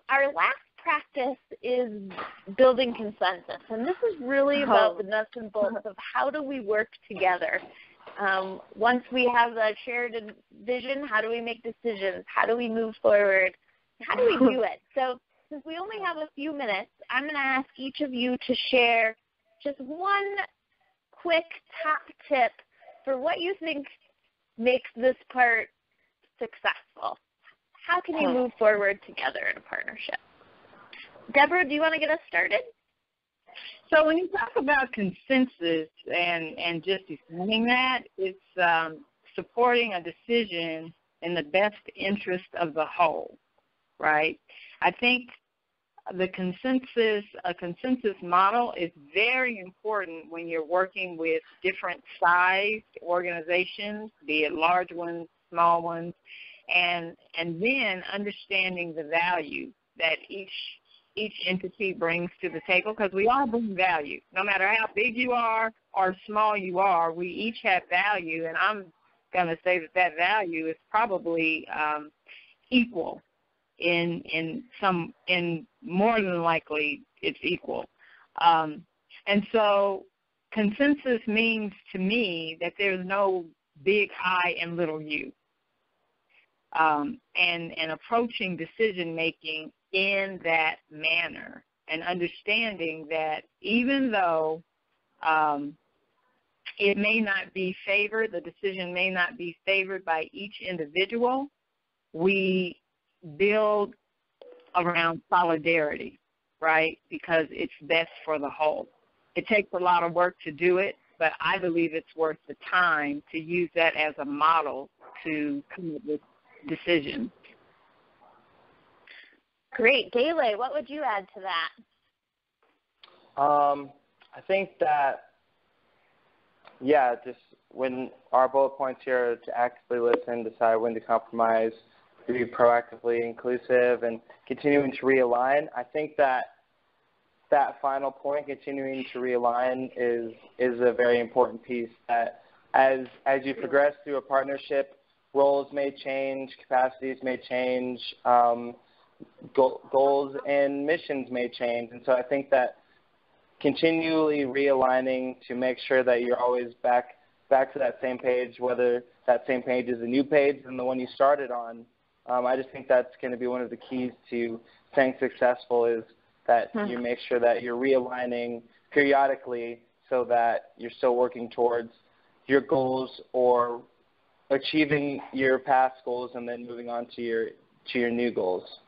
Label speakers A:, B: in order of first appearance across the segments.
A: Our last practice is building consensus, and this is really about the nuts and bolts of how do we work together. Once we have the shared vision, how do we make decisions? How do we move forward? How do we do it? So since we only have a few minutes, I'm going to ask each of you to share just one quick top tip for what you think makes this part successful. How can you move forward together in a partnership? Deborah, do you want to get us started?
B: So when you talk about consensus and just defining that, it's supporting a decision in the best interest of the whole, right? I think a consensus model is very important when you're working with different sized organizations, be it large ones, small ones, and then understanding the value that each entity brings to the table, because we all bring value. No matter how big you are or small you are, we each have value, and I'm going to say that value is probably equal. In more than likely it's equal. And so consensus means to me that there's no big I and little you. And approaching decision making in that manner, and understanding that even though it may not be favored, the decision may not be favored by each individual, we build around solidarity, right? Because it's best for the whole. It takes a lot of work to do it, but I believe it's worth the time to use that as a model to come up with decisions.
A: Great. Gayle, what would you add to that?
C: I think that, just when our bullet points here are to actively listen, decide when to compromise, to be proactively inclusive, and continuing to realign. I think that final point, continuing to realign, is a very important piece. That as you progress through a partnership, roles may change, capacities may change, goals and missions may change, and so I think that continually realigning to make sure that you're always back to that same page, whether that same page is a new page than the one you started on. I just think that's going to be one of the keys to staying successful, is that you make sure that you're realigning periodically so that you're still working towards your goals or achieving your past goals and then moving on to your new goals.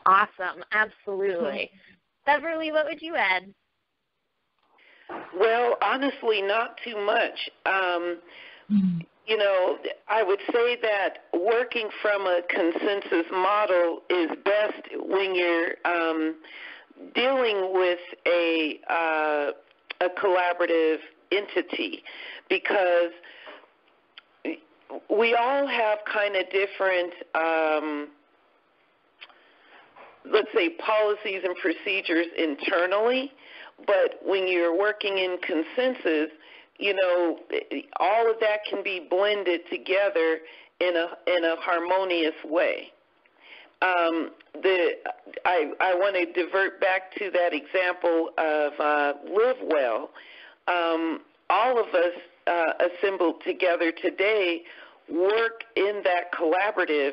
A: Awesome. Absolutely. Beverly, what would you add?
D: Well, honestly, not too much. I would say that working from a consensus model is best when you're dealing with a collaborative entity, because we all have kind of different, let's say, policies and procedures internally, but when you're working in consensus, all of that can be blended together in a harmonious way. I want to divert back to that example of Live Well. All of us assembled together today work in that collaborative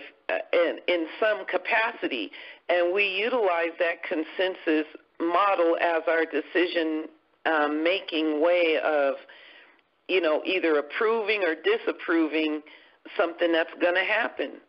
D: in some capacity, and we utilize that consensus model as our decision making way of either approving or disapproving something that's going to happen.